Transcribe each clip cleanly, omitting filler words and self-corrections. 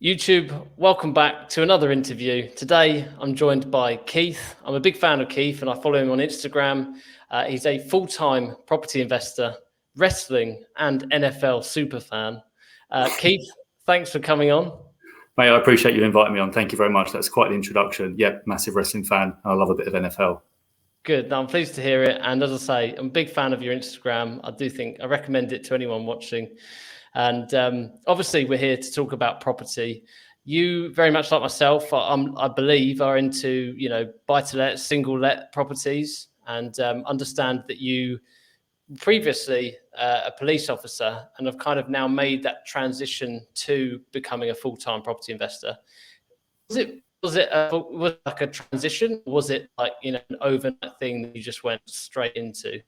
YouTube, welcome back to another interview. Today, I'm joined by Keith. I'm a big fan of Keith and I follow him on Instagram. He's a full-time property investor, wrestling and NFL super fan. Keith, thanks for coming on. Mate, I appreciate you inviting me on. Thank you very much. That's quite an introduction. Yeah, massive wrestling fan. I love a bit of NFL. Good. No, I'm pleased to hear it. And as I say, I'm a big fan of your Instagram. I recommend it to anyone watching. And obviously, we're here to talk about property. You, very much like myself, I believe, are into buy-to-let, single-let properties, and understand that you previously a police officer and have kind of now made that transition to becoming a full-time property investor. Was it like a transition? Or was it like an overnight thing that you just went straight into?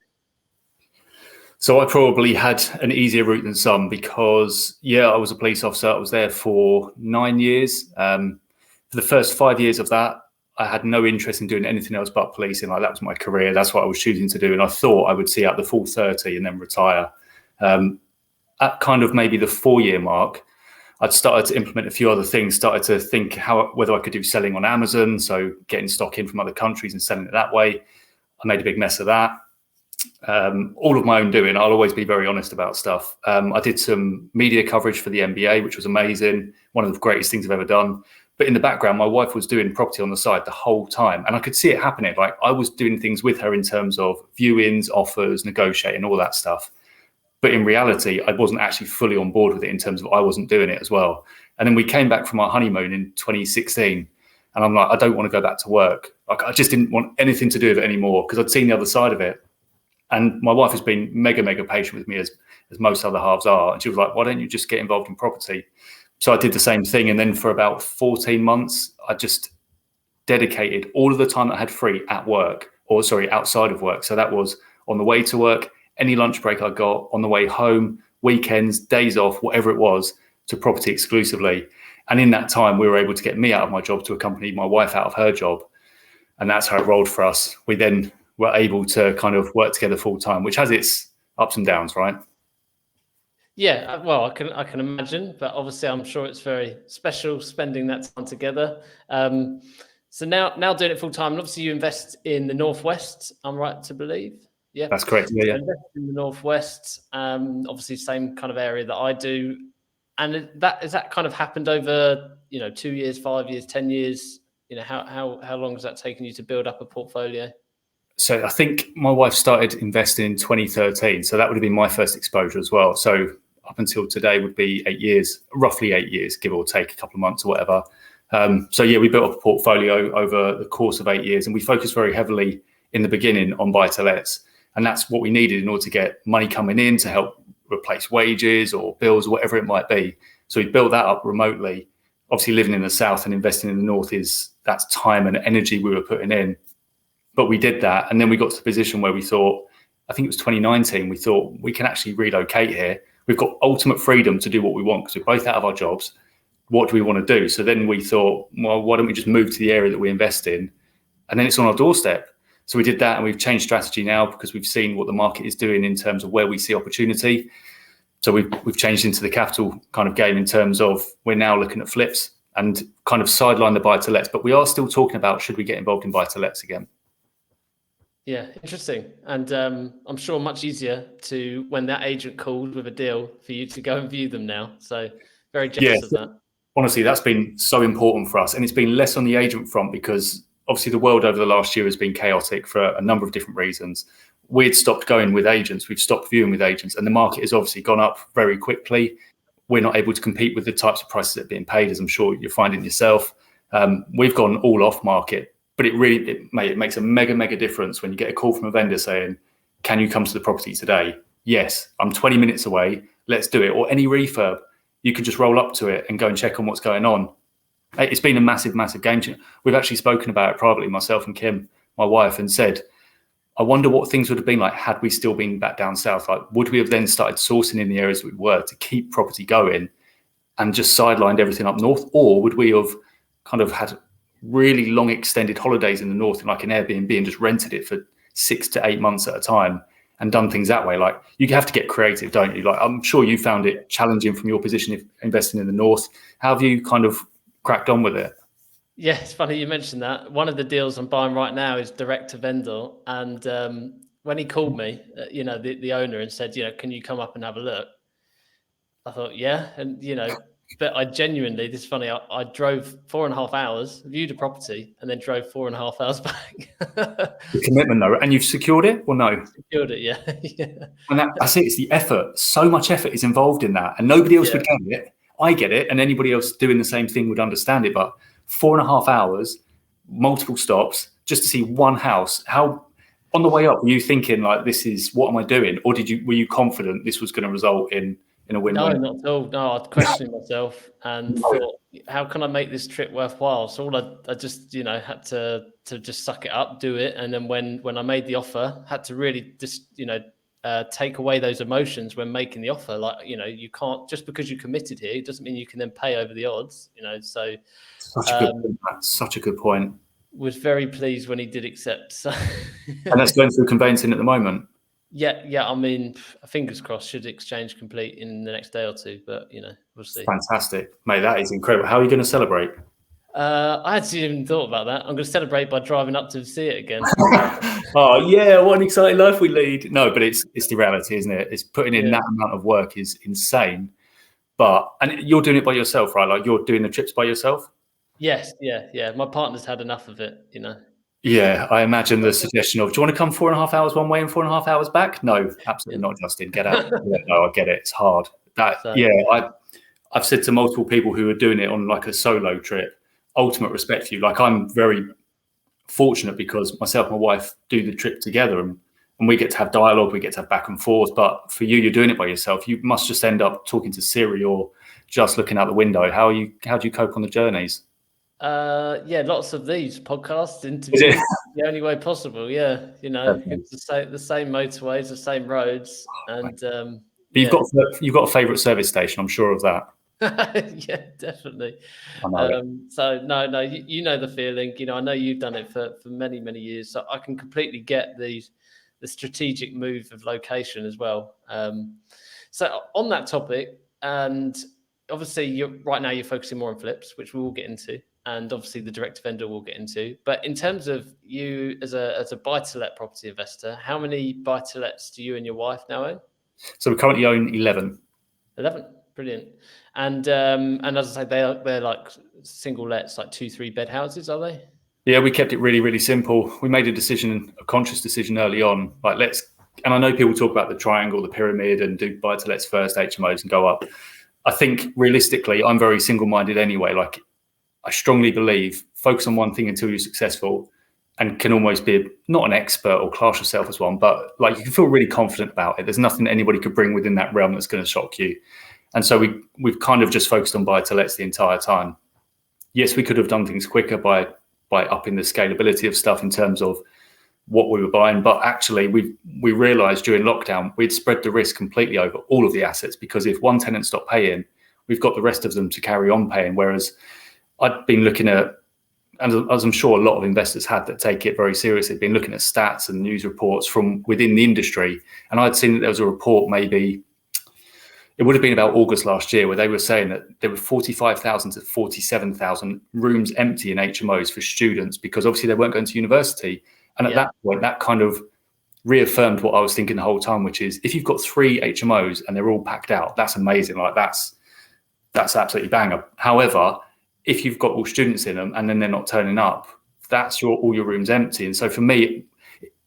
So I probably had an easier route than some because, I was a police officer. I was there for 9 years. For the first 5 years of that, I had no interest in doing anything else but policing. Like, that was my career. That's what I was choosing to do. And I thought I would see out the full 30 and then retire. At kind of maybe the 4-year mark, I'd started to implement a few other things, started to think whether I could do selling on Amazon. So getting stock in from other countries and selling it that way. I made a big mess of that. All of my own doing. I'll always be very honest about stuff. I did some media coverage for the NBA, which was amazing. One of the greatest things I've ever done. But in the background, my wife was doing property on the side the whole time. And I could see it happening. Like, I was doing things with her in terms of viewings, offers, negotiating, all that stuff. But in reality, I wasn't actually fully on board with it in terms of I wasn't doing it as well. And then we came back from our honeymoon in 2016. And I'm like, I don't want to go back to work. Like, I just didn't want anything to do with it anymore because I'd seen the other side of it. And my wife has been mega patient with me as most other halves are. And she was like, why don't you just get involved in property? So I did the same thing. And then for about 14 months, I just dedicated all of the time I had free outside of work. So that was on the way to work, any lunch break I got, on the way home, weekends, days off, whatever it was, to property exclusively. And in that time, we were able to get me out of my job to accompany my wife out of her job. And that's how it rolled for us. We then were able to kind of work together full time, which has its ups and downs, right? Yeah, well, I can imagine, but obviously I'm sure it's very special spending that time together. So now doing it full time, and obviously you invest in the Northwest, I'm right to believe? Yeah, that's correct. Yeah, invest in the Northwest, obviously same kind of area that I do. And that kind of happened over 2 years, 5 years, 10 years? How long has that taken you to build up a portfolio? So I think my wife started investing in 2013. So that would have been my first exposure as well. So up until today would be 8 years, roughly 8 years, give or take a couple of months or whatever. We built up a portfolio over the course of 8 years, and we focused very heavily in the beginning on buy-to-lets. And that's what we needed in order to get money coming in to help replace wages or bills or whatever it might be. So we built that up remotely. Obviously, living in the South and investing in the North, that's time and energy we were putting in. But we did that. And then we got to the position where we thought, I think it was 2019, we thought we can actually relocate here. We've got ultimate freedom to do what we want because we're both out of our jobs. What do we want to do? So then we thought, well, why don't we just move to the area that we invest in? And then it's on our doorstep. So we did that, and we've changed strategy now because we've seen what the market is doing in terms of where we see opportunity. So we've changed into the capital kind of game in terms of we're now looking at flips and kind of sideline the buy-to-lets. But we are still talking about, should we get involved in buy-to-lets again? Yeah, interesting. And I'm sure much easier to, when that agent called with a deal, for you to go and view them now. So very jealous of that. Honestly, that's been so important for us. And it's been less on the agent front because obviously the world over the last year has been chaotic for a number of different reasons. We'd stopped going with agents. We've stopped viewing with agents. And the market has obviously gone up very quickly. We're not able to compete with the types of prices that are being paid, as I'm sure you're finding yourself. We've gone all off market. But it makes a mega difference when you get a call from a vendor saying, can you come to the property today? Yes, I'm 20 minutes away. Let's do it. Or any refurb, you can just roll up to it and go and check on what's going on. It's been a massive game changer. We've actually spoken about it privately, myself and Kim, my wife, and said, I wonder what things would have been like had we still been back down south. Like, would we have then started sourcing in the areas that we were to keep property going and just sidelined everything up north? Or would we have kind of had really long extended holidays in the north in like an Airbnb and just rented it for 6 to 8 months at a time and done things that way. Like, you have to get creative, don't you? Like, I'm sure you found it challenging from your position of investing in the North. How have you kind of cracked on with it? Yeah, it's funny you mentioned that. One of the deals I'm buying right now is direct to vendor. And when he called me, the owner, and said, can you come up and have a look? I thought, yeah. And, but I genuinely, this is funny, I drove 4.5 hours, viewed a property, and then drove 4.5 hours back. The commitment, though, and you've secured it or no? Secured it, yeah. Yeah. And that's it. It's the effort. So much effort is involved in that, and nobody else would get it. I get it, and anybody else doing the same thing would understand it. But 4.5 hours, multiple stops, just to see one house. How, on the way up, were you thinking like, "This is what am I doing?" Or were you confident this was going to result in a win-win? No, not at all. No, I questioned myself and thought, how can I make this trip worthwhile? So I just, had to just suck it up, do it. And then when I made the offer, had to really just, take away those emotions when making the offer. Like, you can't, just because you committed here, it doesn't mean you can then pay over the odds, so. Such a good point. Was very pleased when he did accept. So. And that's going through conveyancing at the moment. Yeah. I mean, fingers crossed, should exchange complete in the next day or two, but we'll see. Fantastic, mate. That is incredible. How are you going to celebrate? I hadn't even thought about that. I'm going to celebrate by driving up to see it again. Oh yeah, what an exciting life we lead. No, but it's the reality, isn't it? It's putting in that amount of work is insane. And you're doing it by yourself, right? Like, you're doing the trips by yourself? Yes, yeah. My partner's had enough of it, Yeah, I imagine the suggestion of, do you want to come 4.5 hours one way and 4.5 hours back? No, absolutely not, Justin. Get out. No, I get it. It's hard. I've said to multiple people who are doing it on like a solo trip, ultimate respect for you. Like, I'm very fortunate because myself and my wife do the trip together, and we get to have dialogue, we get to have back and forth. But for you, you're doing it by yourself. You must just end up talking to Siri or just looking out the window. How do you cope on the journeys? Lots of these podcasts, interviews, the only way possible. Yeah, it's the same motorways, the same roads, and but you've got a favourite service station, I'm sure of that. Yeah, definitely. So no, you know the feeling. I know you've done it for many, many years, so I can completely get the strategic move of location as well. So on that topic, and obviously right now you're focusing more on flips, which we will get into, and obviously the direct vendor we'll get into. But in terms of you as a buy-to-let property investor, how many buy-to-lets do you and your wife now own? So we currently own 11. 11, brilliant. And as I say, they're like single lets, like 2-3 bed houses, are they? Yeah, we kept it really, really simple. We made a conscious decision early on. Like, and I know people talk about the triangle, the pyramid, and do buy-to-lets first, HMOs, and go up. I think realistically, I'm very single-minded anyway. Like, I strongly believe focus on one thing until you're successful, and can almost be not an expert or class yourself as one, but like, you can feel really confident about it. There's nothing anybody could bring within that realm that's going to shock you. And so we've kind of just focused on buy-to-lets the entire time. Yes, we could have done things quicker by upping the scalability of stuff in terms of what we were buying, but actually we realized during lockdown we'd spread the risk completely over all of the assets, because if one tenant stopped paying, we've got the rest of them to carry on paying. Whereas I'd been looking at, and as I'm sure a lot of investors had that take it very seriously, been looking at stats and news reports from within the industry, and I'd seen that there was a report, maybe it would have been about August last year, where they were saying that there were 45,000 to 47,000 rooms empty in HMOs for students, because obviously they weren't going to university. And at that point, that kind of reaffirmed what I was thinking the whole time, which is, if you've got 3 HMOs and they're all packed out, that's amazing. Like, that's absolutely banger. However, if you've got all students in them and then they're not turning up, that's all your rooms empty. And so for me,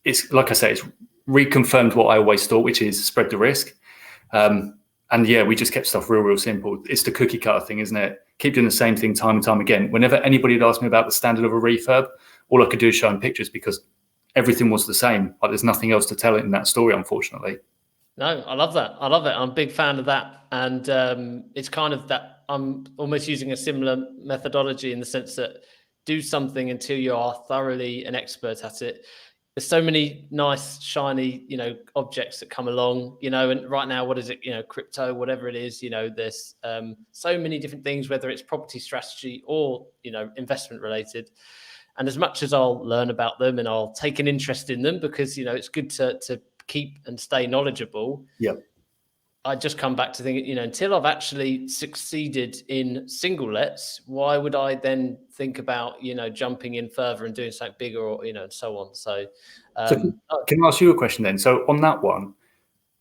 it's like I say, it's reconfirmed what I always thought, which is spread the risk. And yeah, we just kept stuff real simple. It's the cookie cutter thing, isn't it? Keep doing the same thing time and time again. Whenever anybody had asked me about the standard of a refurb, all I could do is show them pictures, because everything was the same. Like, there's nothing else to tell in that story, unfortunately. No, I love that. I'm a big fan of that. And it's kind of that I'm almost using a similar methodology, in the sense that do something until you are thoroughly an expert at it. There's so many nice, shiny, objects that come along, and right now, what is it, crypto, whatever it is, there's so many different things, whether it's property strategy or, investment related. And as much as I'll learn about them and I'll take an interest in them, because, it's good to keep and stay knowledgeable. Yeah. I just come back to thinking, until I've actually succeeded in single lets, why would I then think about, jumping in further and doing something bigger, or, and so on. So, can I ask you a question then? So on that one,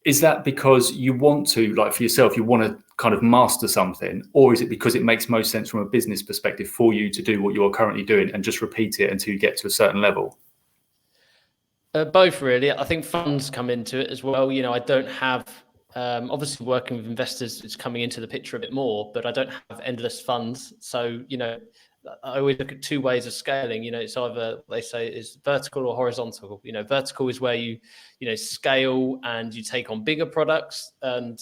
is that because you want to, like for yourself, you want to kind of master something, or is it because it makes most sense from a business perspective for you to do what you're currently doing and just repeat it until you get to a certain level? Both, really. I think funds come into it as well. I don't have, obviously working with investors is coming into the picture a bit more, but I don't have endless funds. So, I always look at two ways of scaling. It's either, they say, is vertical or horizontal. Vertical is where you scale and you take on bigger products and,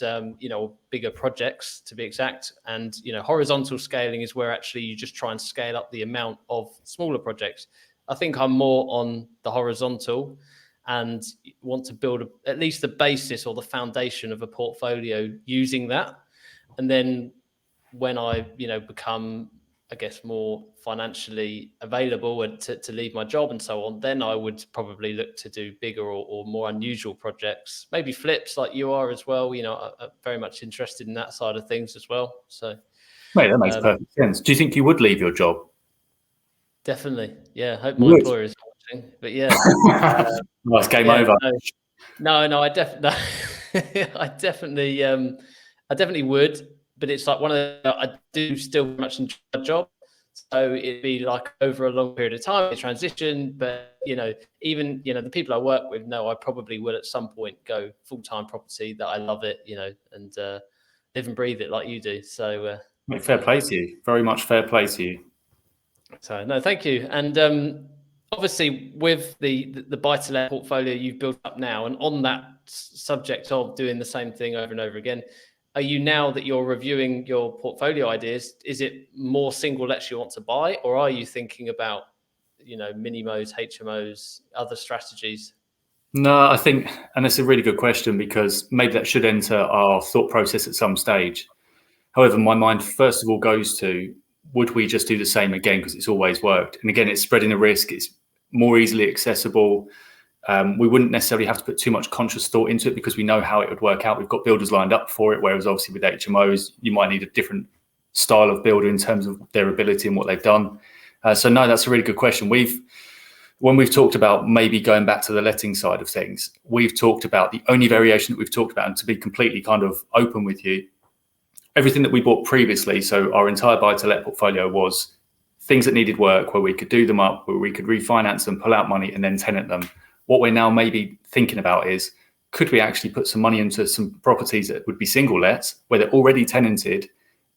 bigger projects, to be exact. And, horizontal scaling is where actually you just try and scale up the amount of smaller projects. I think I'm more on the horizontal and want to build at least the basis or the foundation of a portfolio using that. And then when I, become, I guess, more financially available and to leave my job and so on, then I would probably look to do bigger or more unusual projects, maybe flips like you are as well. I'm very much interested in that side of things as well. So, Mate, that makes perfect sense. Do you think you would leave your job? Definitely. Yeah. I hope You my would? employer is watching, but yeah. Nice, game Yeah, over. no, I definitely, I definitely would. But it's like I do still very much enjoy my job, so it'd be like over a long period of time, a transition. But even the people I work with know I probably will at some point go full-time property. That I love it, and live and breathe it like you do. So, Mate, fair play to you. Very much fair play to you. So no, thank you. And obviously, with the buy-to-let portfolio you've built up now, and on that subject of doing the same thing over and over again, are you, now that you're reviewing your portfolio ideas, is it more single lets you want to buy, or are you thinking about mini-mos, HMOs, other strategies? No, I think, and that's a really good question, because maybe that should enter our thought process at some stage. However, my mind first of all goes to, would we just do the same again because it's always worked? And again, it's spreading the risk. It's more easily accessible. We wouldn't necessarily have to put too much conscious thought into it because we know how it would work out. We've got builders lined up for it, whereas obviously with HMOs, you might need a different style of builder in terms of their ability and what they've done. So no, that's a really good question. When we've talked about maybe going back to the letting side of things, we've talked about the only variation that we've talked about, and to be completely kind of open with you, everything that we bought previously, so our entire buy-to-let portfolio, was things that needed work, where we could do them up, where we could refinance them, pull out money, and then tenant them. What we're now maybe thinking about is, could we actually put some money into some properties that would be single lets, where they're already tenanted,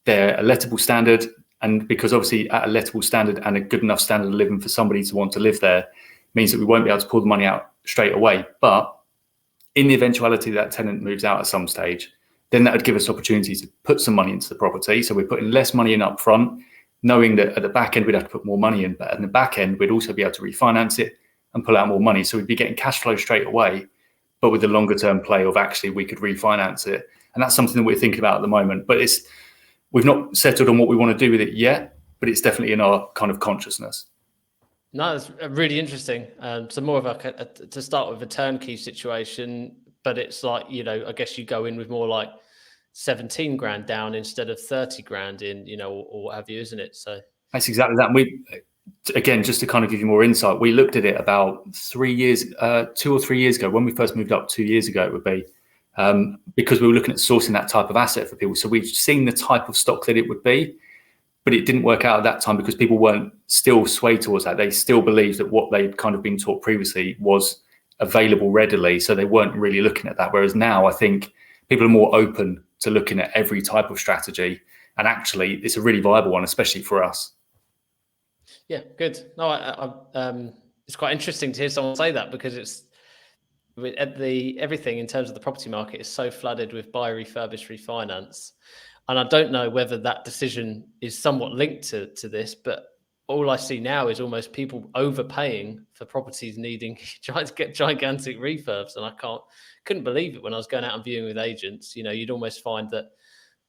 they're a lettable standard, and because obviously at a lettable standard and a good enough standard of living for somebody to want to live there, means that we won't be able to pull the money out straight away. But in the eventuality that tenant moves out at some stage, then that would give us opportunity to put some money into the property. So we're putting less money in up front, knowing that at the back end we'd have to put more money in, but at the back end we'd also be able to refinance it and pull out more money. So we'd be getting cash flow straight away, but with the longer term play of actually we could refinance it. And that's something that we're thinking about at the moment. But we've not settled on what we want to do with it yet, but it's definitely in our kind of consciousness. No, it's really interesting. So more of to start with a turnkey situation, but it's like, I guess you go in with more like 17 grand down instead of 30 grand in, or what have you, isn't it? So that's exactly that. And we, again, just to kind of give you more insight, we looked at it about 2 or 3 years ago, when we first moved up 2 years ago, it would be, because we were looking at sourcing that type of asset for people. So we've seen the type of stock that it would be, but it didn't work out at that time because people weren't still swayed towards that. They still believed that what they'd kind of been taught previously was available readily. So they weren't really looking at that. Whereas now I think people are more open to looking at every type of strategy. And actually, it's a really viable one, especially for us. Yeah, good. No, it's quite interesting to hear someone say that, because it's everything in terms of the property market is so flooded with buy, refurbished, refinance. And I don't know whether that decision is somewhat linked to this, but all I see now is almost people overpaying for properties needing trying to get gigantic refurbs. And couldn't believe it when I was going out and viewing with agents. You'd almost find that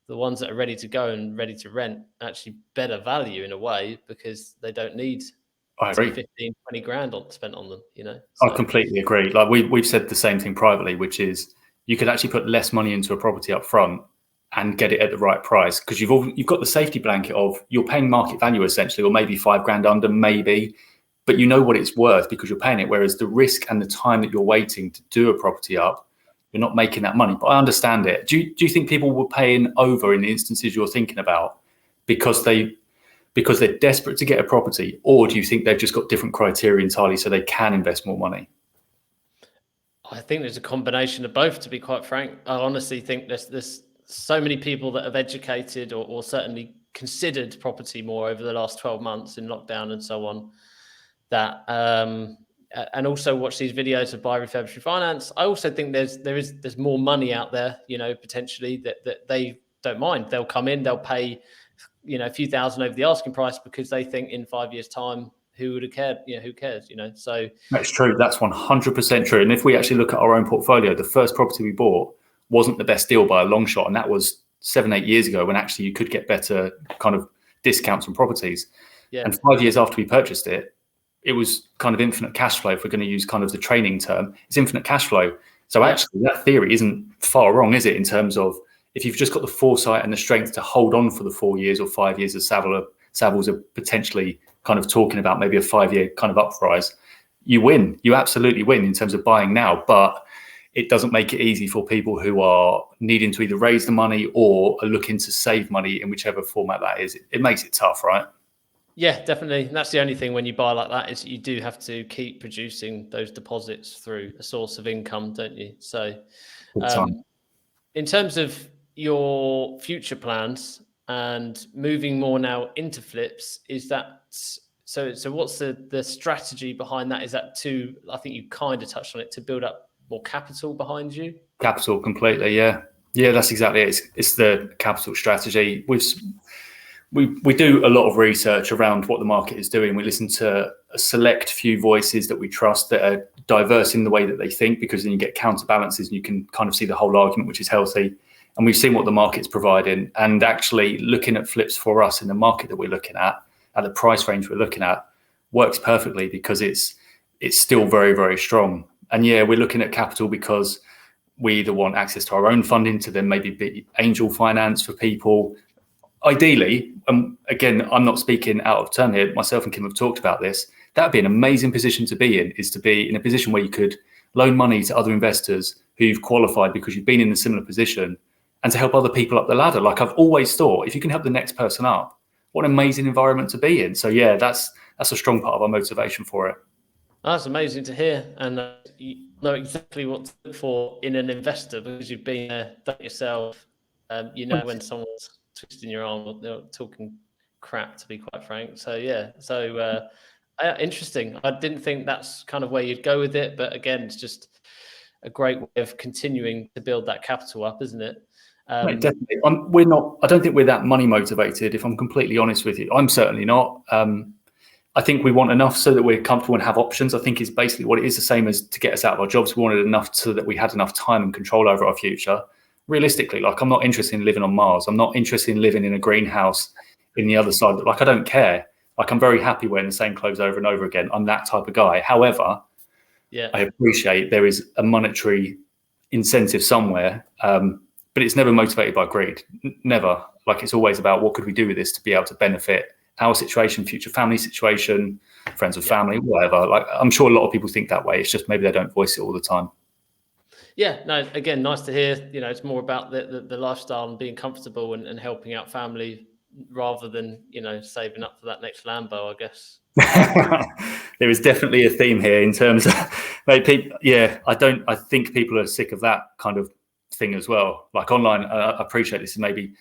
the ones that are ready to go and ready to rent actually better value in a way, because they don't need I agree. 15, 20 grand spent on them, I So, completely agree. Like we've said the same thing privately, which is you could actually put less money into a property up front and get it at the right price, because you've got the safety blanket of you're paying market value essentially, or maybe 5 grand under, maybe, but you know what it's worth because you're paying it. Whereas the risk and the time that you're waiting to do a property up, you're not making that money. But I understand it. Do you think people were paying over in the instances you're thinking about because they're desperate to get a property, or do you think they've just got different criteria entirely so they can invest more money? I think there's a combination of both, to be quite frank. I honestly think there's so many people that have educated or certainly considered property more over the last 12 months in lockdown and so on, that and also watch these videos of buy, refurbish, refinance. I also think there's more money out there, potentially that they don't mind. They'll come in, they'll pay, a few thousand over the asking price because they think in 5 years' time, who would have cared? Who cares? So That's true. That's 100% true. And if we actually look at our own portfolio, the first property we bought wasn't the best deal by a long shot. And that was 7-8 years ago, when actually you could get better kind of discounts on properties. yeah. And 5 years after we purchased it, it was kind of infinite cash flow. If we're going to use kind of the training term, it's infinite cash flow. So actually that theory isn't far wrong, is it? In terms of if you've just got the foresight and the strength to hold on for the 4 years or 5 years, as Savills are potentially kind of talking about, maybe a 5-year kind of uprise, you win. You absolutely win in terms of buying now. But it doesn't make it easy for people who are needing to either raise the money or are looking to save money in whichever format that is. It makes it tough, right? Yeah, definitely. And that's the only thing when you buy like that, is you do have to keep producing those deposits through a source of income, don't you? So in terms of your future plans and moving more now into flips, is that so what's the strategy behind that? Is that I think you kind of touched on it, to build up more capital behind you? Capital, completely. Yeah, that's exactly it. It's the capital strategy. We do a lot of research around what the market is doing. We listen to a select few voices that we trust that are diverse in the way that they think, because then you get counterbalances and you can kind of see the whole argument, which is healthy. And we've seen what the market's providing, and actually looking at flips for us in the market that we're looking at the price range we're looking at, works perfectly, because it's still very, very strong. And yeah, we're looking at capital because we either want access to our own funding, to then maybe be angel finance for people. Ideally, again, I'm not speaking out of turn here, myself and Kim have talked about this, that would be an amazing position to be in, is to be in a position where you could loan money to other investors who you've qualified because you've been in a similar position, and to help other people up the ladder. Like I've always thought, if you can help the next person up, what an amazing environment to be in. So yeah, that's a strong part of our motivation for it. That's amazing to hear, and you know exactly what to look for in an investor, because you've been there, done it yourself. When someone's twisting your arm or they're talking crap, to be quite frank. So interesting. I didn't think that's kind of where you'd go with it, but again, it's just a great way of continuing to build that capital up, isn't it? Right, definitely. We're not. I don't think we're that money motivated, if I'm completely honest with you. I'm certainly not. I think we want enough so that we're comfortable and have options. I think is basically what it is, the same as to get us out of our jobs. We wanted enough so that we had enough time and control over our future. Realistically, like I'm not interested in living on Mars. I'm not interested in living in a greenhouse in the other side. Like I don't care. Like I'm very happy wearing the same clothes over and over again. I'm that type of guy. However, I appreciate there is a monetary incentive somewhere, but it's never motivated by greed. Never. Like it's always about what could we do with this to be able to benefit our situation, future family situation, friends and family, whatever. Like I'm sure a lot of people think that way. It's just maybe they don't voice it all the time. Yeah, no, again, nice to hear. It's more about the lifestyle and being comfortable and helping out family, rather than, saving up for that next Lambo, I guess. There is definitely a theme here in terms of people. Yeah, I think people are sick of that kind of thing as well. Like online, I appreciate this is maybe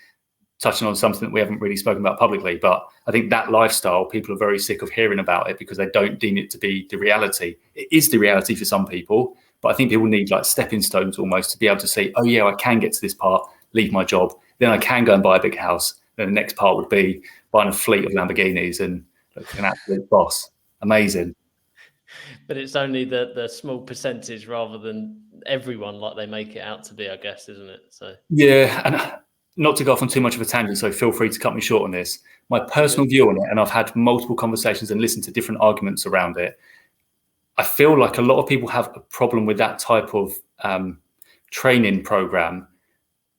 touching on something that we haven't really spoken about publicly, but I think that lifestyle, people are very sick of hearing about it because they don't deem it to be the reality. It is the reality for some people, but I think people need like stepping stones almost to be able to say, oh yeah, I can get to this part, leave my job, then I can go and buy a big house. Then the next part would be buying a fleet of Lamborghinis and look like an absolute boss. Amazing. But it's only the small percentage rather than everyone like they make it out to be, I guess, isn't it? So yeah, and not to go off on too much of a tangent, so feel free to cut me short on this. My personal Good. view on it, and I've had multiple conversations and listened to different arguments around it. I feel like a lot of people have a problem with that type of training program,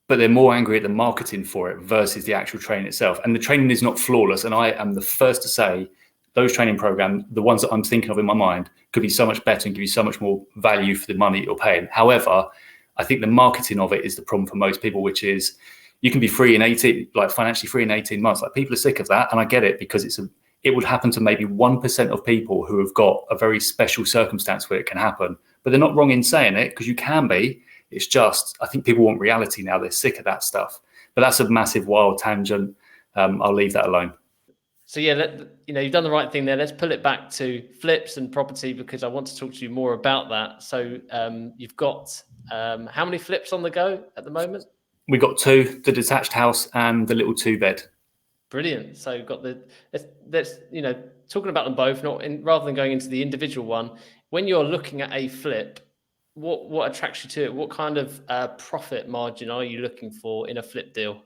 but they're more angry at the marketing for it versus the actual training itself. And the training is not flawless. And I am the first to say those training programs, the ones that I'm thinking of in my mind, could be so much better and give you so much more value for the money you're paying. However, I think the marketing of it is the problem for most people, which is you can be free in 18, like financially free in 18 months. Like people are sick of that. And I get it, because it would happen to maybe 1% of people who have got a very special circumstance where it can happen. But they're not wrong in saying it, because you can be. It's just, I think people want reality now. They're sick of that stuff. But that's a massive wild tangent. I'll leave that alone. So yeah, you've done the right thing there. Let's pull it back to flips and property, because I want to talk to you more about that. So you've got how many flips on the go at the moment? We got 2, the detached house and the little 2-bed. Brilliant. So you've got let's talking about them both, rather than going into the individual one. When you're looking at a flip, what attracts you to it? What kind of profit margin are you looking for in a flip deal?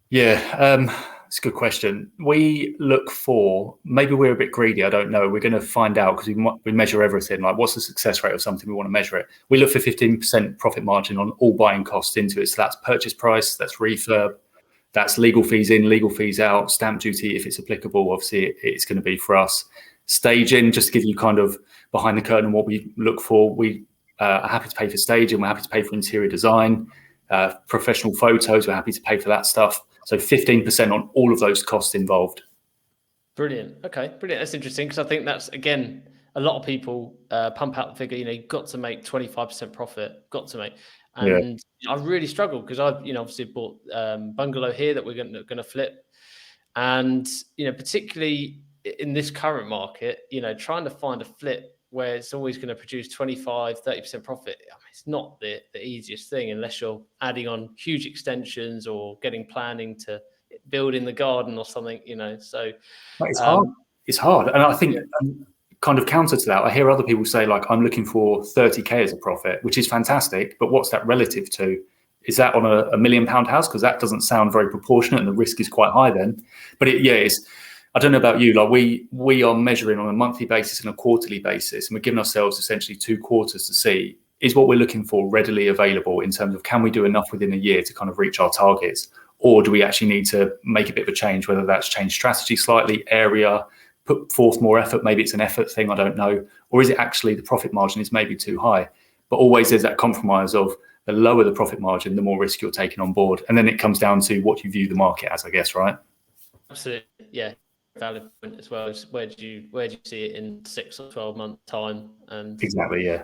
Yeah, it's a good question. We look for, maybe we're a bit greedy, I don't know. We're going to find out, because we measure everything. Like, what's the success rate of something? We want to measure it. We look for 15% profit margin on all buying costs into it. So that's purchase price, that's refurb, that's legal fees in, legal fees out, stamp duty, if it's applicable. Obviously, it's going to be for us. Staging, just to give you kind of behind the curtain on what we look for. We are happy to pay for staging. We're happy to pay for interior design, professional photos. We're happy to pay for that stuff. So 15% on all of those costs involved. Brilliant. Okay, brilliant. That's interesting, because I think that's, again, a lot of people pump out the figure, you've got to make 25% profit, got to make. And I really struggle, because I've, obviously bought bungalow here that we're going to flip. And, particularly in this current market, trying to find a flip where it's always going to produce 25, 30% profit. I mean, it's not the easiest thing, unless you're adding on huge extensions or getting planning to build in the garden or something, so. It's hard. It's hard. And I think kind of counter to that, I hear other people say, like, I'm looking for 30K as a profit, which is fantastic. But what's that relative to? Is that on a £1 million house? Because that doesn't sound very proportionate, and the risk is quite high then. But it's, I don't know about you, like we are measuring on a monthly basis and a quarterly basis, and we're giving ourselves essentially 2 quarters to see, is what we're looking for readily available in terms of, can we do enough within a year to kind of reach our targets? Or do we actually need to make a bit of a change, whether that's change strategy slightly, area, put forth more effort, maybe it's an effort thing, I don't know. Or is it actually the profit margin is maybe too high? But always there's that compromise of, the lower the profit margin, the more risk you're taking on board. And then it comes down to what you view the market as, I guess, right? Absolutely. Yeah. Valid point as well. Where do you see it in 6 or 12 months time? And exactly, yeah.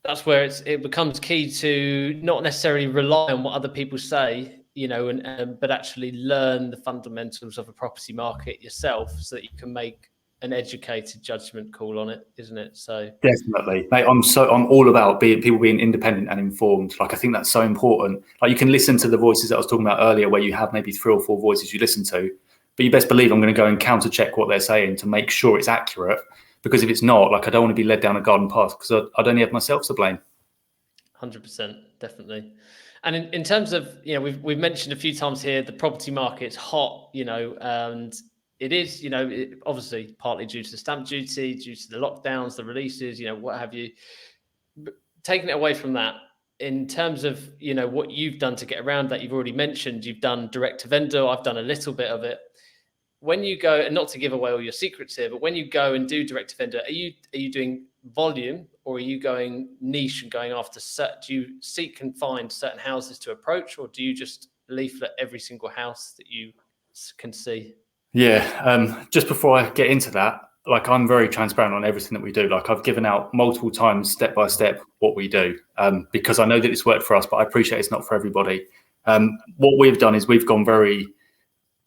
That's where it becomes key to not necessarily rely on what other people say, but actually learn the fundamentals of a property market yourself, so that you can make an educated judgment call on it, isn't it? So definitely, mate. I'm all about people being independent and informed. Like, I think that's so important. Like, you can listen to the voices that I was talking about earlier, where you have maybe 3 or 4 voices you listen to, but you best believe I'm going to go and counter check what they're saying to make sure it's accurate. Because if it's not, like, I don't want to be led down a garden path, because I'd only have myself to blame. 100%, definitely. And in terms of, we've mentioned a few times here, the property market's hot, and it is, obviously partly due to the stamp duty, due to the lockdowns, the releases, what have you. But taking it away from that, in terms of, what you've done to get around that, you've already mentioned, you've done direct to vendor. I've done a little bit of it. When you go, and not to give away all your secrets here, but when you go and do direct to vendor, are you doing volume, or are you going niche and going after do you seek and find certain houses to approach, or do you just leaflet every single house that you can see? Yeah, just before I get into that, like, I'm very transparent on everything that we do. Like, I've given out multiple times, step by step, what we do, because I know that it's worked for us, but I appreciate it's not for everybody. What we've done is we've gone very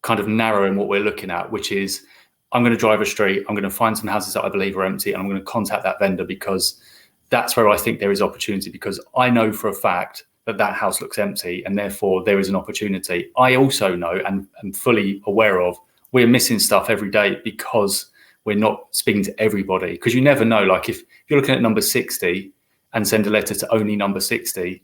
kind of narrow in what we're looking at, which is, I'm going to drive a street, I'm going to find some houses that I believe are empty, and I'm going to contact that vendor, because that's where I think there is opportunity, because I know for a fact that house looks empty, and therefore there is an opportunity. I also know and am fully aware of, we're missing stuff every day because we're not speaking to everybody, because you never know. Like, if you're looking at number 60 and send a letter to only number 60,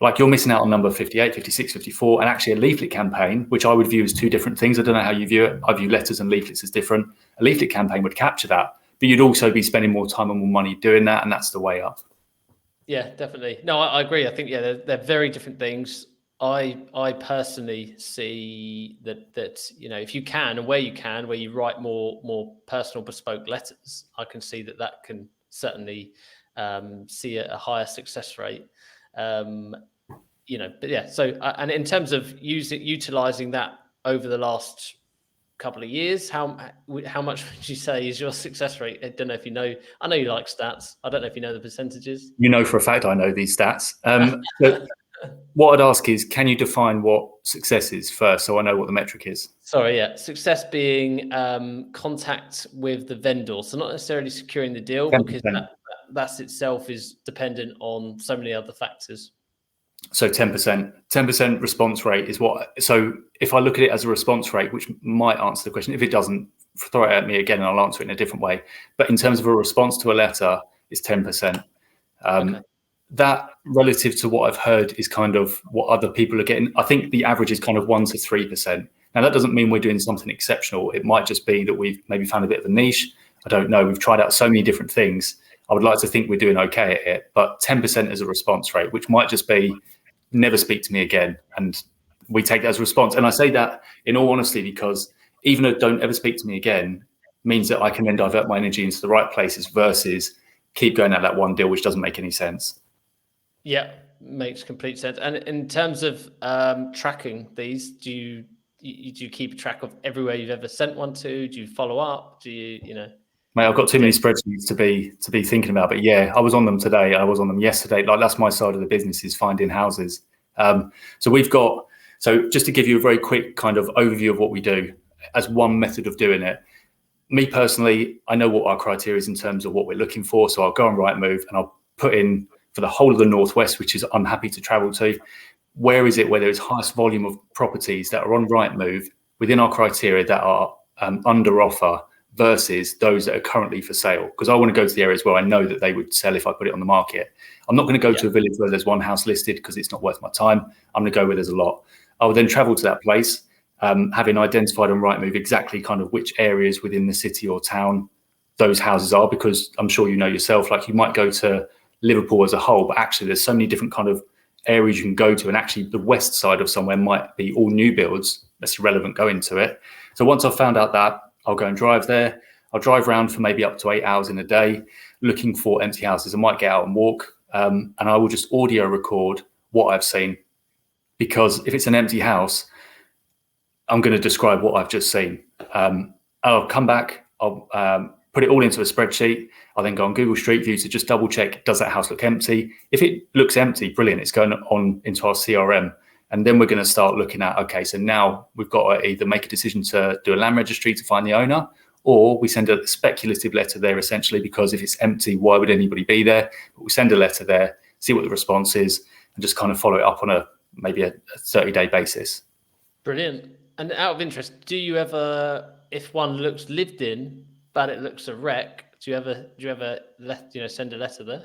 Like you're missing out on number 58, 56, 54, and actually a leaflet campaign, which I would view as two different things. I don't know how you view it. I view letters and leaflets as different. A leaflet campaign would capture that, but you'd also be spending more time and more money doing that, and that's the way up. Yeah, definitely. No, I agree. I think, yeah, they're very different things. I personally see that you know, if you can and where you write more personal bespoke letters, I can see that can certainly see a higher success rate. You know, but yeah. So and in terms of utilizing that over the last couple of years, how much would you say is your success rate? I don't know if you know. I know you like stats. I don't know if you know the percentages. You know for a fact I know these stats. But what I'd ask is, can you define what success is first, so I know what the metric is? Sorry, yeah. Success being contact with the vendor, so not necessarily securing the deal, 10%. because that itself is dependent on so many other factors. So 10% response rate is what. So if I look at it as a response rate, which might answer the question, if it doesn't, throw it at me again and I'll answer it in a different way. But in terms of a response to a letter, it's 10%. Okay. That relative to what I've heard is kind of what other people are getting. I think the average is kind of 1 to 3%. Now that doesn't mean we're doing something exceptional. It might just be that we've maybe found a bit of a niche. I don't know. We've tried out so many different things. I would like to think we're doing okay at it, but 10% is a response rate, which might just be never speak to me again. And we take that as a response. And I say that in all honesty, because even though don't ever speak to me again means that I can then divert my energy into the right places versus keep going at that one deal, which doesn't make any sense. Yeah, makes complete sense. And in terms of tracking these, do you keep track of everywhere you've ever sent one to? Do you follow up? Do you know? Mate, I've got too many spreadsheets to be thinking about, but yeah, I was on them today. I was on them yesterday. Like that's my side of the business, is finding houses. So just to give you a very quick kind of overview of what we do as one method of doing it. Me personally, I know what our criteria is in terms of what we're looking for. So I'll go on Rightmove and I'll put in for the whole of the Northwest, which is I'm happy to travel to. Where is it where there is highest volume of properties that are on Rightmove within our criteria that are under offer versus those that are currently for sale? Because I want to go to the areas where I know that they would sell if I put it on the market. I'm not going to go to a village where there's one house listed because it's not worth my time. I'm going to go where there's a lot. I will then travel to that place, having identified on Rightmove exactly kind of which areas within the city or town those houses are, because I'm sure you know yourself, like you might go to Liverpool as a whole, but actually there's so many different kind of areas you can go to, and actually the west side of somewhere might be all new builds. That's irrelevant going to it. So once I've found out that, I'll go and drive there. I'll drive around for maybe up to 8 hours in a day looking for empty houses. I might get out and walk, and I will just audio record what I've seen, because if it's an empty house, I'm going to describe what I've just seen. I'll come back, I'll put it all into a spreadsheet. I'll then go on Google Street View to just double check, does that house look empty? If it looks empty, brilliant, it's going on into our CRM. And then we're going to start looking at, okay, so now we've got to either make a decision to do a land registry to find the owner, or we send a speculative letter there essentially, because if it's empty, why would anybody be there? But we send a letter there, see what the response is, and just kind of follow it up on maybe a 30-day basis. Brilliant. And out of interest, do you ever, if one looks lived in, but it looks a wreck, do you ever send a letter there?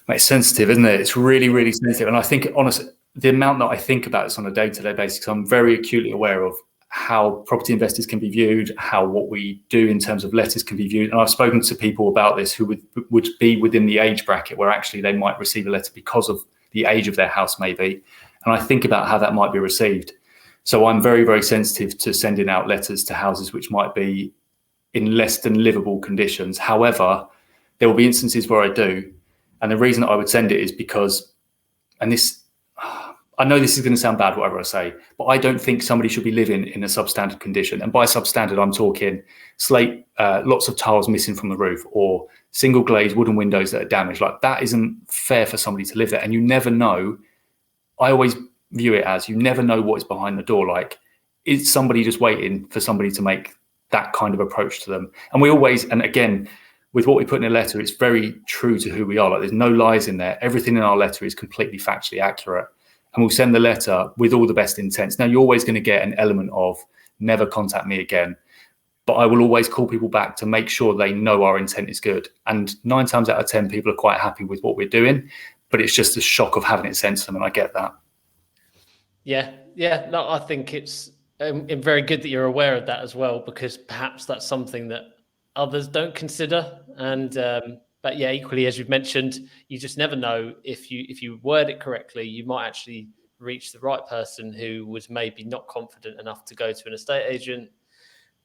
It's sensitive, isn't it? It's really, really sensitive. And I think, honestly, the amount that I think about this on a day-to-day basis, I'm very acutely aware of how property investors can be viewed, how what we do in terms of letters can be viewed. And I've spoken to people about this who would be within the age bracket where actually they might receive a letter because of the age of their house maybe. And I think about how that might be received. So I'm very, very sensitive to sending out letters to houses which might be in less than livable conditions. However, there will be instances where I do. And the reason I would send it is because, and this, I know this is going to sound bad, whatever I say, but I don't think somebody should be living in a substandard condition. And by substandard, I'm talking slate, lots of tiles missing from the roof, or single glazed wooden windows that are damaged. Like that isn't fair for somebody to live there. And you never know. I always view it as you never know what is behind the door. Like, is somebody just waiting for somebody to make that kind of approach to them? And we always, and again, with what we put in a letter, it's very true to who we are. Like there's no lies in there. Everything in our letter is completely factually accurate. And we'll send the letter with all the best intents. Now, you're always going to get an element of never contact me again. But I will always call people back to make sure they know our intent is good. And 9 times out of 10, people are quite happy with what we're doing. But it's just the shock of having it sent to them. And I get that. Yeah. No, I think it's very good that you're aware of that as well, because perhaps that's something that others don't consider. And but yeah, equally, as you've mentioned, you just never know. If you word it correctly, you might actually reach the right person who was maybe not confident enough to go to an estate agent,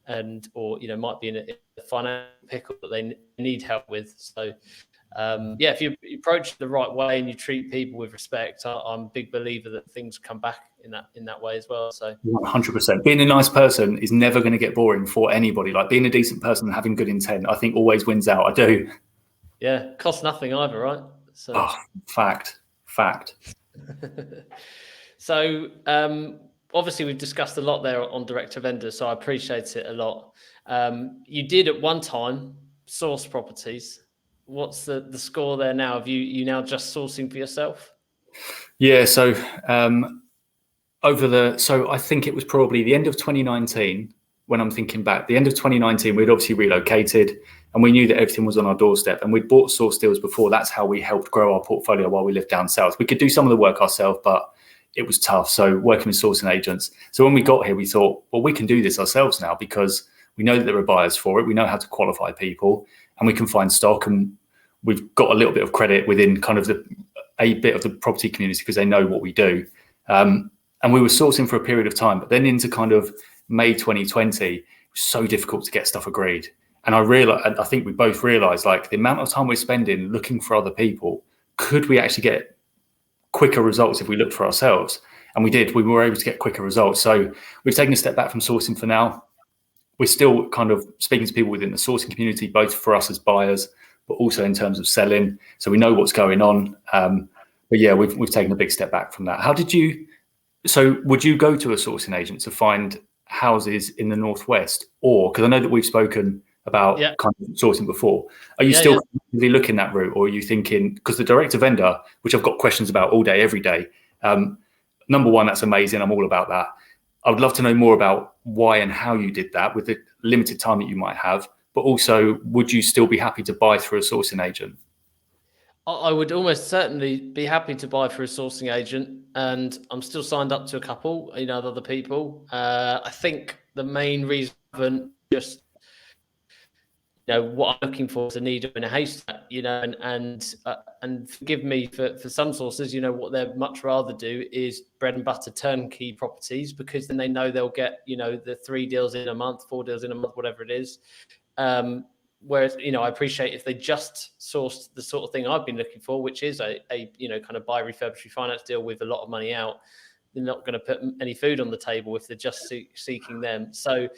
and or might be in a financial pickle that they need help with. So yeah, if you approach it the right way and you treat people with respect, I'm a big believer that things come back in that way as well. So 100%. Being a nice person is never going to get boring for anybody. Like being a decent person and having good intent, I think always wins out. I do. yeah, costs nothing either, right? So Oh, fact. so obviously we've discussed a lot there on direct to vendor, so I appreciate it a lot. You did at one time source properties. What's the score there now? Have you now just sourcing for yourself? Yeah. So so I think it was probably the end of 2019 when I'm thinking back. The end of 2019, we'd obviously relocated and we knew that everything was on our doorstep, and we'd bought source deals before. That's how we helped grow our portfolio while we lived down south. We could do some of the work ourselves, but it was tough. So working with sourcing agents. So when we got here, we thought, well, we can do this ourselves now because we know that there are buyers for it. We know how to qualify people and we can find stock, and we've got a little bit of credit within kind of a bit of the property community because they know what we do. And we were sourcing for a period of time, but then into kind of May 2020, it was so difficult to get stuff agreed. And I think we both realized, like, the amount of time we're spending looking for other people, could we actually get quicker results if we looked for ourselves? And we did. We were able to get quicker results. So we've taken a step back from sourcing for now. We're still kind of speaking to people within the sourcing community, both for us as buyers, but also in terms of selling. So we know what's going on. But yeah, we've taken a big step back from that. So would you go to a sourcing agent to find houses in the Northwest? Or, because I know that we've spoken about kind of sourcing before, are you still really looking that route? Or are you thinking, because the direct to vendor, which I've got questions about all day, every day, number one, that's amazing. I'm all about that. I would love to know more about why and how you did that with the limited time that you might have, but also, would you still be happy to buy through a sourcing agent? I would almost certainly be happy to buy through a sourcing agent, and I'm still signed up to a couple, other people. I think the main reason, just what I'm looking for is a needle in a haystack, and forgive me for some sources, what they'd much rather do is bread and butter turnkey properties, because then they know they'll get, the 3 deals in a month, 4 deals in a month, whatever it is. Whereas, I appreciate if they just sourced the sort of thing I've been looking for, which is a kind of buy, refurbish, refinance deal with a lot of money out. They're not going to put any food on the table if they're just seeking them. So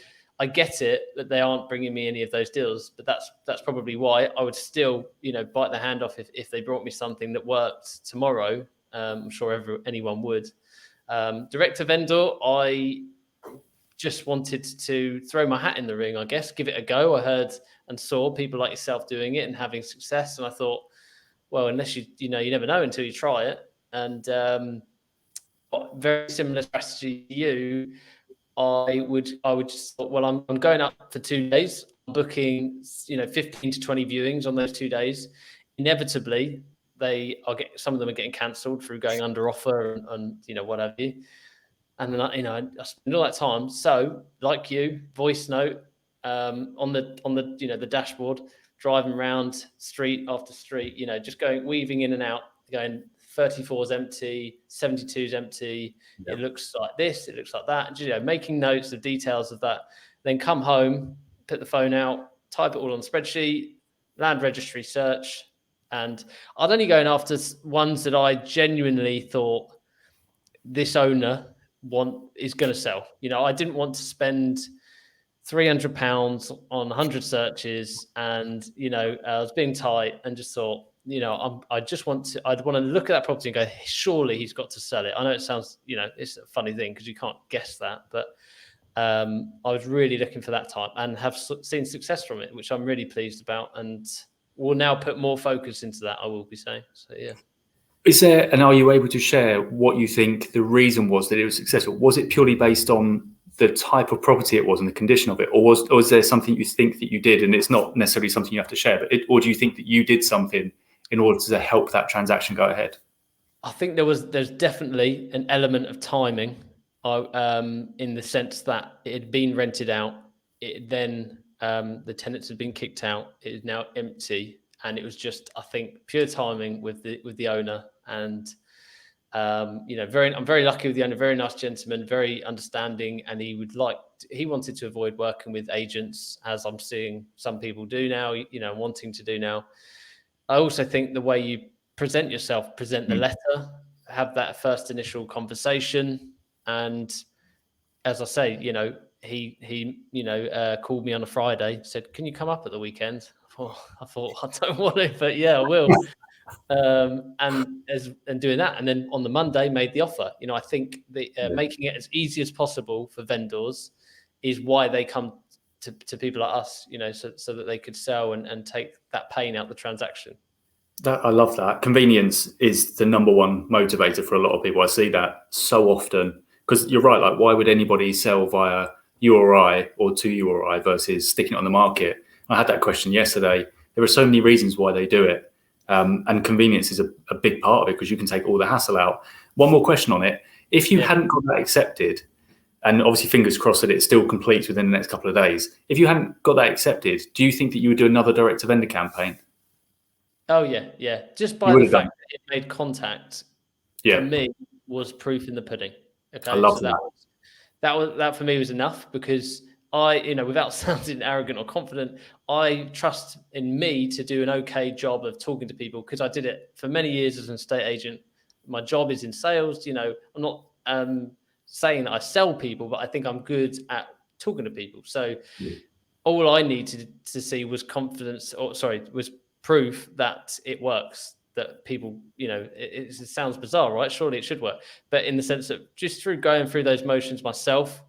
I get it that they aren't bringing me any of those deals, but that's probably why I would still, bite the hand off if they brought me something that worked tomorrow. I'm sure anyone would. Direct to vendor, I just wanted to throw my hat in the ring, I guess, give it a go. I heard and saw people like yourself doing it and having success, and I thought, well, unless you never know until you try it. And very similar strategy to you. I would just thought, well, I'm going up for 2 days. I'm booking 15 to 20 viewings on those 2 days. Inevitably, some of them are getting cancelled through going under offer and what have you. And then I spend all that time. So, like you, voice note on the the dashboard, driving around street after street, just weaving in and out, going 34 is empty, 72 is empty. Yeah. It looks like this, it looks like that. Making notes of details of that. Then come home, put the phone out, type it all on the spreadsheet, land registry search, and I'd only going after ones that I genuinely thought this owner is going to sell. I didn't want to spend £300 on 100 searches, and I was being tight and just thought, I'd want to look at that property and go, surely he's got to sell it. I know it sounds, it's a funny thing because you can't guess that, but I was really looking for that type and have seen success from it, which I'm really pleased about, and we'll now put more focus into that, I will be saying. So yeah. Are you able to share what you think the reason was that it was successful? Was it purely based on the type of property it was and the condition of it, or was there something you think that you did, and it's not necessarily something you have to share, or do you think that you did something in order to help that transaction go ahead? I think there's definitely an element of timing, in the sense that it had been rented out. Then the tenants had been kicked out. It is now empty, and it was just, I think, pure timing with the owner. And I'm very lucky with the owner. Very nice gentleman, very understanding, and he wanted to avoid working with agents, as I'm seeing some people do now. Wanting to do now. I also think the way you present yourself, present the letter, have that first initial conversation. And as I say, he called me on a Friday, said, "Can you come up at the weekend?" I thought I don't want to, but yeah, I will. And doing that, and then on the Monday made the offer. I think making it as easy as possible for vendors is why they come to people like us, so that they could sell and take that pain out the transaction. I love that. Convenience is the number one motivator for a lot of people. I see that so often, because you're right. Like, why would anybody sell via URI or to URI versus sticking it on the market? I had that question yesterday. There are so many reasons why they do it. And convenience is a big part of it, because you can take all the hassle out. One more question on it. If you hadn't got that accepted, and obviously fingers crossed that it still completes within the next couple of days, if you hadn't got that accepted, do you think that you would do another direct to vendor campaign? Oh yeah. Just by the fact that it made contact, for me, was proof in the pudding. Okay, I love so that for me was enough, because without sounding arrogant or confident, I trust in me to do an okay job of talking to people, because I did it for many years as an estate agent. My job is in sales. I'm not saying that I sell people, but I think I'm good at talking to people. So all I needed to see was was proof that it works, that people, it sounds bizarre, right? Surely it should work. But in the sense that just through going through those motions myself,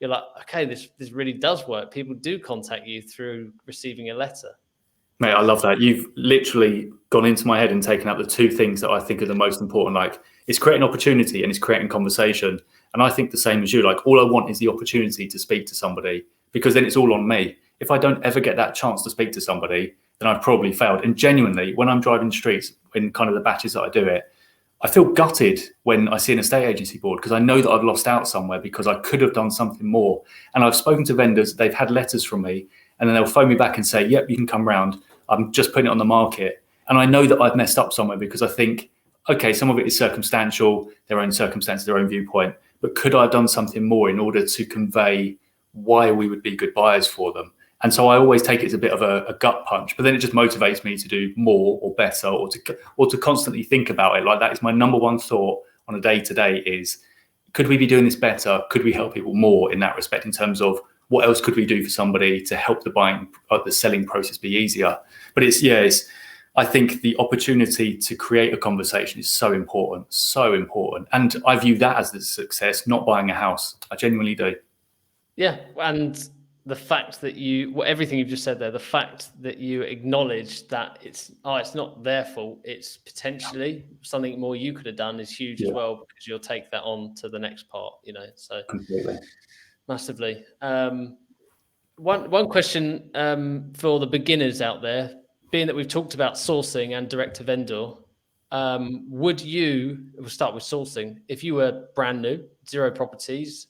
you're like, okay, this really does work. People do contact you through receiving a letter. Mate, I love that. You've literally gone into my head and taken out the two things that I think are the most important. Like, it's creating opportunity and it's creating conversation. And I think the same as you. Like, all I want is the opportunity to speak to somebody, because then it's all on me. If I don't ever get that chance to speak to somebody, then I've probably failed. And genuinely, when I'm driving streets in kind of the batches that I do it, I feel gutted when I see an estate agency board, because I know that I've lost out somewhere, because I could have done something more. And I've spoken to vendors, they've had letters from me, and then they'll phone me back and say, yep, you can come round. I'm just putting it on the market. And I know that I've messed up somewhere, because I think, okay, some of it is circumstantial, their own circumstances, their own viewpoint, but could I have done something more in order to convey why we would be good buyers for them? And so I always take it as a bit of a gut punch, but then it just motivates me to do more or better, or to constantly think about it. Like, that is my number one thought on a day-to-day is, could we be doing this better? Could we help people more in that respect, in terms of what else could we do for somebody to help the selling process be easier? But I think the opportunity to create a conversation is so important. And I view that as the success, not buying a house. I genuinely do. Yeah. And the fact that everything you've just said there, the fact that you acknowledge that it's not their fault, it's potentially something more you could have done, is huge as well, because you'll take that on to the next part, so completely. Massively. One question for the beginners out there, being that we've talked about sourcing and direct to vendor, we'll start with sourcing. If you were brand new, 0 properties,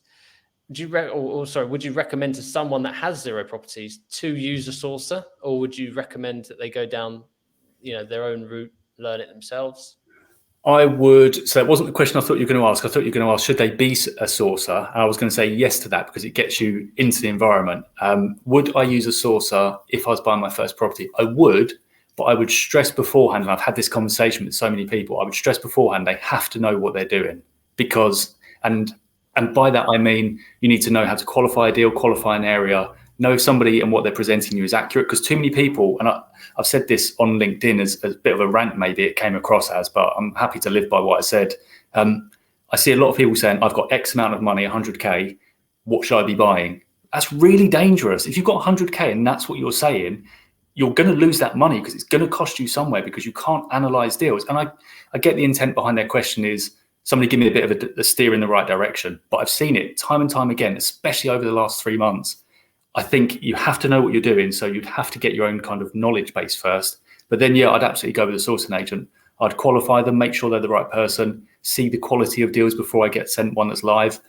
would you recommend to someone that has 0 properties to use a sourcer, or would you recommend that they go down, their own route, learn it themselves? I would. So it wasn't the question I thought you were going to ask. I thought you were going to ask, should they be a sourcer? And I was going to say yes to that, because it gets you into the environment. Would I use a sourcer if I was buying my first property? I would, but I would stress beforehand, and I've had this conversation with so many people, I would stress beforehand, they have to know what they're doing, because, and by that, I mean, you need to know how to qualify a deal, qualify an area, know if somebody and what they're presenting you is accurate, because too many people, and I've said this on LinkedIn as a bit of a rant, maybe it came across as, but I'm happy to live by what I said. I see a lot of people saying, I've got X amount of money, 100K, what should I be buying? That's really dangerous. If you've got 100K and that's what you're saying, you're going to lose that money, because it's going to cost you somewhere, because you can't analyze deals. And I get the intent behind their question is, somebody give me a bit of a steer in the right direction. But I've seen it time and time again, especially over the last 3 months. I think you have to know what you're doing. So you'd have to get your own kind of knowledge base first. But then, I'd absolutely go with a sourcing agent. I'd qualify them, make sure they're the right person, see the quality of deals before I get sent one that's live.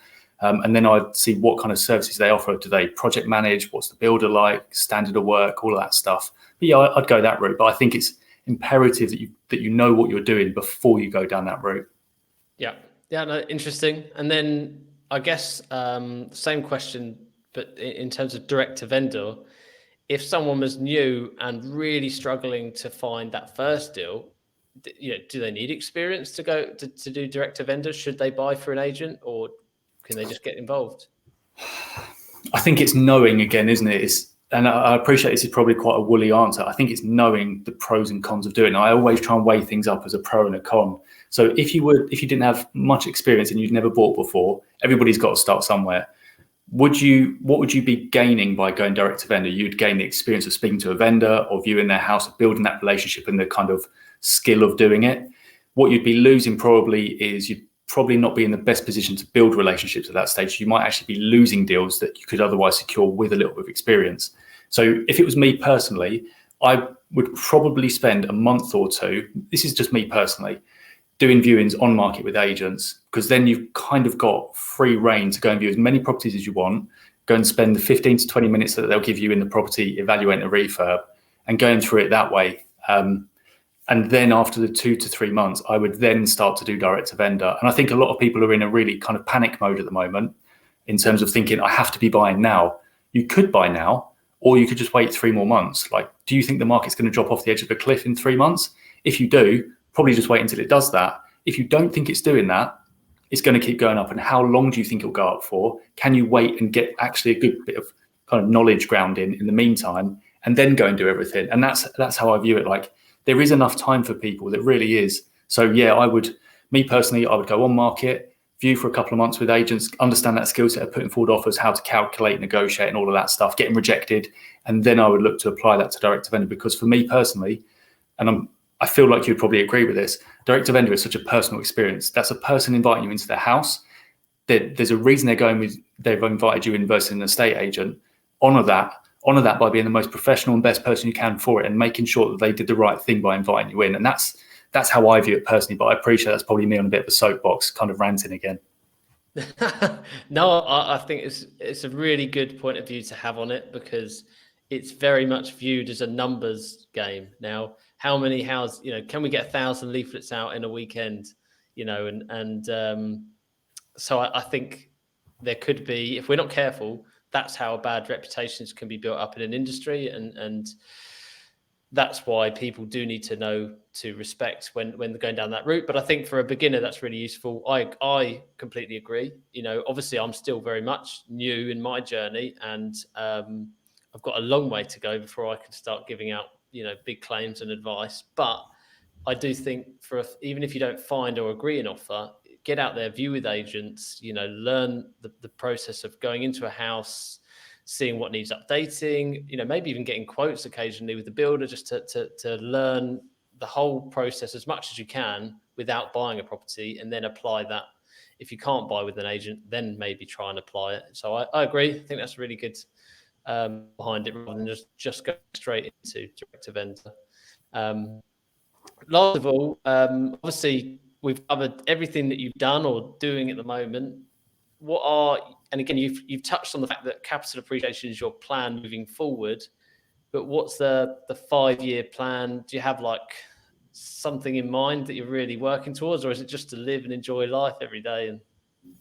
And then I'd see what kind of services they offer. Do they project manage? What's the builder like? Standard of work? All of that stuff. But yeah, I'd go that route. But I think it's imperative that you know what you're doing before you go down that route. Yeah, no, interesting. And then I guess same question, but in terms of direct to vendor, if someone was new and really struggling to find that first deal, do they need experience to go to do direct to vendor? Should they buy for an agent, or can they just get involved? I think it's knowing again, isn't it? And I appreciate this is probably quite a woolly answer. I think it's knowing the pros and cons of doing it. I always try and weigh things up as a pro and a con. So if you didn't have much experience and you'd never bought before, everybody's got to start somewhere. What would you be gaining by going direct to vendor? You'd gain the experience of speaking to a vendor or viewing their house, of building that relationship and the kind of skill of doing it. What you'd be losing probably is you'd probably not be in the best position to build relationships at that stage. You might actually be losing deals that you could otherwise secure with a little bit of experience. So if it was me personally, I would probably spend a month or two, this is just me personally, doing viewings on market with agents, because then you've kind of got free reign to go and view as many properties as you want, go and spend the 15 to 20 minutes that they'll give you in the property, evaluating a refurb and going through it that way. And then after the 2 to 3 months, I would then start to do direct to vendor. And I think a lot of people are in a really kind of panic mode at the moment in terms of thinking, I have to be buying now. You could buy now, or you could just wait 3 more months. Like, do you think the market's going to drop off the edge of a cliff in 3 months? If you do, probably just wait until it does that. If you don't think it's doing that, it's going to keep going up. And how long do you think it'll go up for? Can you wait and get actually a good bit of kind of knowledge ground in the meantime, and then go and do everything? And that's how I view it. Like, there is enough time for people, there really is. So yeah, me personally, I would go on market, view for a couple of months with agents, understand that skill set of putting forward offers, how to calculate, negotiate and all of that stuff, getting rejected. And then I would look to apply that to direct to vendor, because for me personally, and I feel like you'd probably agree with this, direct to vendor is such a personal experience. That's a person inviting you into their house. There's a reason they've invited you in versus an estate agent. Honor that by being the most professional and best person you can for it, and making sure that they did the right thing by inviting you in. And that's how I view it personally, but I appreciate that's probably me on a bit of a soapbox kind of ranting again. No, I think it's a really good point of view to have on it, because it's very much viewed as a numbers game. Now, how many houses, can we get 1,000 leaflets out in a weekend, so I think there could be, if we're not careful, that's how bad reputations can be built up in an industry, and that's why people do need to know to respect when they're going down that route. But I think for a beginner, that's really useful. I completely agree. Obviously, I'm still very much new in my journey, and I've got a long way to go before I can start giving out big claims and advice. But I do think even if you don't find or agree an offer, get out there, view with agents, learn the process of going into a house, seeing what needs updating, maybe even getting quotes occasionally with the builder, just to learn the whole process as much as you can without buying a property, and then apply that. If you can't buy with an agent, then maybe try and apply it. So I agree. I think that's really good behind it, rather than just go straight into direct to vendor. Last of all, obviously, we've covered everything that you've done or doing at the moment. And again, you've touched on the fact that capital appreciation is your plan moving forward, but what's the 5-year plan? Do you have something in mind that you're really working towards, or is it just to live and enjoy life every day?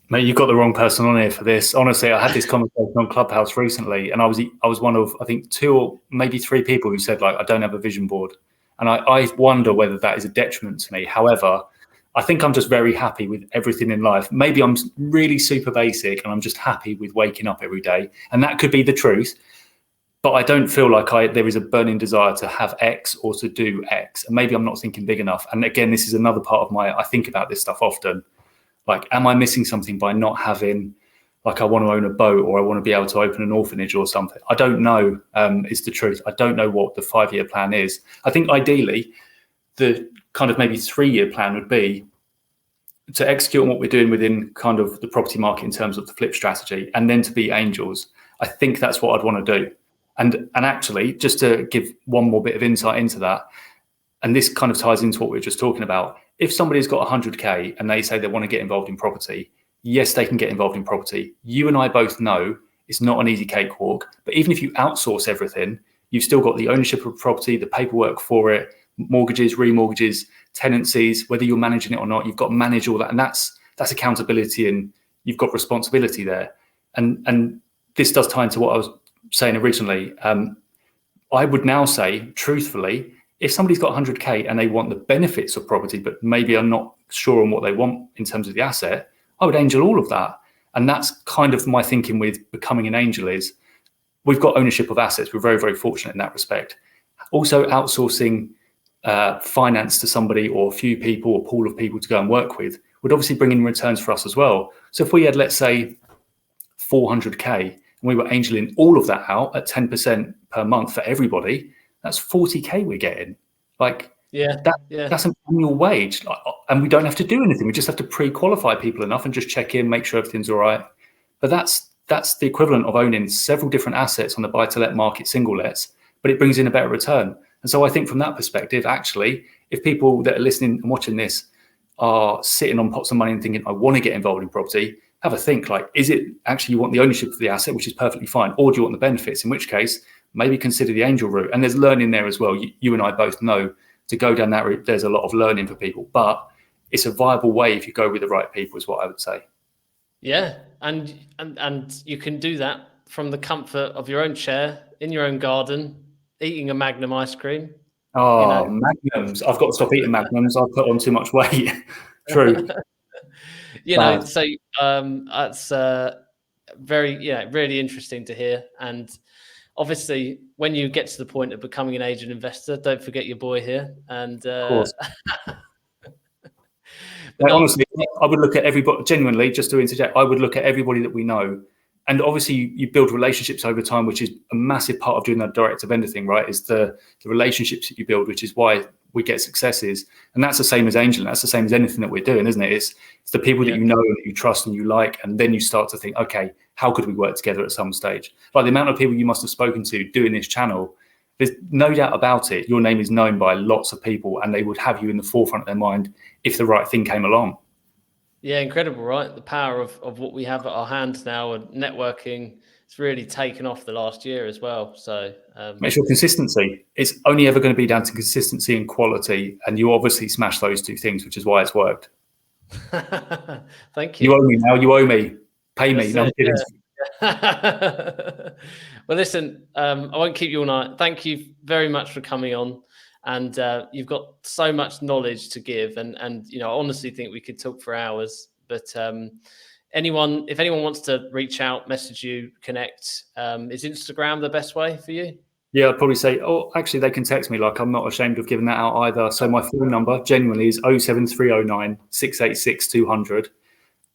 Mate, you've got the wrong person on here for this. Honestly, I had this conversation on Clubhouse recently, and I was one of, I think, 2 or maybe 3 people who said, I don't have a vision board. And I wonder whether that is a detriment to me. However, I think I'm just very happy with everything in life. Maybe I'm really super basic and I'm just happy with waking up every day. And that could be the truth. But I don't feel like there is a burning desire to have X or to do X. And maybe I'm not thinking big enough. And again, this is another part of I think about this stuff often. Am I missing something by not having, I want to own a boat, or I want to be able to open an orphanage or something? I don't know, is the truth. I don't know what the 5-year plan is. I think ideally, the kind of maybe 3-year plan would be to execute on what we're doing within kind of the property market in terms of the flip strategy, and then to be angels. I think that's what I'd want to do. And actually, just to give one more bit of insight into that, and this kind of ties into what we were just talking about. If somebody's got 100K and they say they want to get involved in property, yes, they can get involved in property. You and I both know it's not an easy cakewalk, but even if you outsource everything, you've still got the ownership of property, the paperwork for it, mortgages, remortgages, tenancies, whether you're managing it or not, you've got to manage all that. And that's accountability, and you've got responsibility there. And this does tie into what I was saying originally. I would now say, truthfully, if somebody's got 100K and they want the benefits of property, but maybe are not sure on what they want in terms of the asset, I would angel all of that. And that's kind of my thinking with becoming an angel is we've got ownership of assets. We're very, very fortunate in that respect. Also outsourcing finance to somebody or a few people or pool of people to go and work with would obviously bring in returns for us as well. So if we had, let's say, 400K and we were angeling all of that out at 10% per month for everybody, that's 40K we're getting. Like, that's an annual wage. And we don't have to do anything. We just have to pre-qualify people enough and just check in, make sure everything's all right. But that's the equivalent of owning several different assets on the buy-to-let market, single lets, but it brings in a better return. And so I think from that perspective, actually, if people that are listening and watching this are sitting on pots of money and thinking, I want to get involved in property, have a think, like, is it actually you want the ownership of the asset, which is perfectly fine, or do you want the benefits, in which case maybe consider the angel route. And there's learning there as well. You and I both know to go down that route, there's a lot of learning for people, but it's a viable way if you go with the right people, is what I would say. Yeah, and you can do that from the comfort of your own chair, in your own garden, eating a Magnum ice cream. Oh, Magnums. I've got to stop eating Magnums. I've put on too much weight. True. So that's really interesting to hear. And obviously, when you get to the point of becoming an agent investor, don't forget your boy here. And of course. Honestly, I would look at everybody, genuinely, just to interject, I would look at everybody that we know. And obviously you build relationships over time, which is a massive part of doing that direct to vendor thing, right? Is the relationships that you build, which is why we get successes. And that's the same as angel. That's the same as anything that we're doing, isn't it? It's the people that you know and that you trust and you like, and then you start to think, okay, how could we work together at some stage? Like the amount of people you must have spoken to doing this channel, there's no doubt about it. Your name is known by lots of people, and they would have you in the forefront of their mind if the right thing came along. Yeah, incredible, right? The power of what we have at our hands now, and networking, it's really taken off the last year as well. So make sure consistency. It's only ever going to be down to consistency and quality, and you obviously smash those two things, which is why it's worked. Thank you. You owe me now. You owe me. Pay me. No, I'm kidding. Well, listen, I won't keep you all night. Thank you very much for coming on. And you've got so much knowledge to give, and I honestly think we could talk for hours. But if anyone wants to reach out, message you, connect, is Instagram the best way for you? Yeah, I'd probably say, actually, they can text me. Like, I'm not ashamed of giving that out either. So my phone number genuinely is 07309 686 200.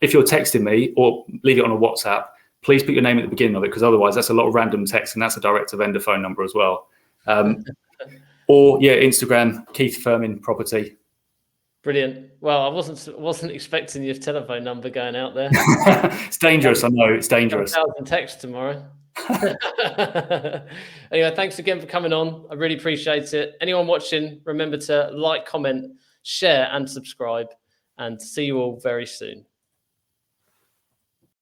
If you're texting me, or leave it on a WhatsApp, please put your name at the beginning of it, because otherwise that's a lot of random text, and that's a direct to vendor phone number as well. Or Instagram, Keith Firmin Property. Brilliant. Well, I wasn't expecting your telephone number going out there. It's dangerous. I know it's dangerous. 1,000 texts tomorrow. Anyway, thanks again for coming on. I really appreciate it. Anyone watching, remember to like, comment, share, and subscribe. And see you all very soon.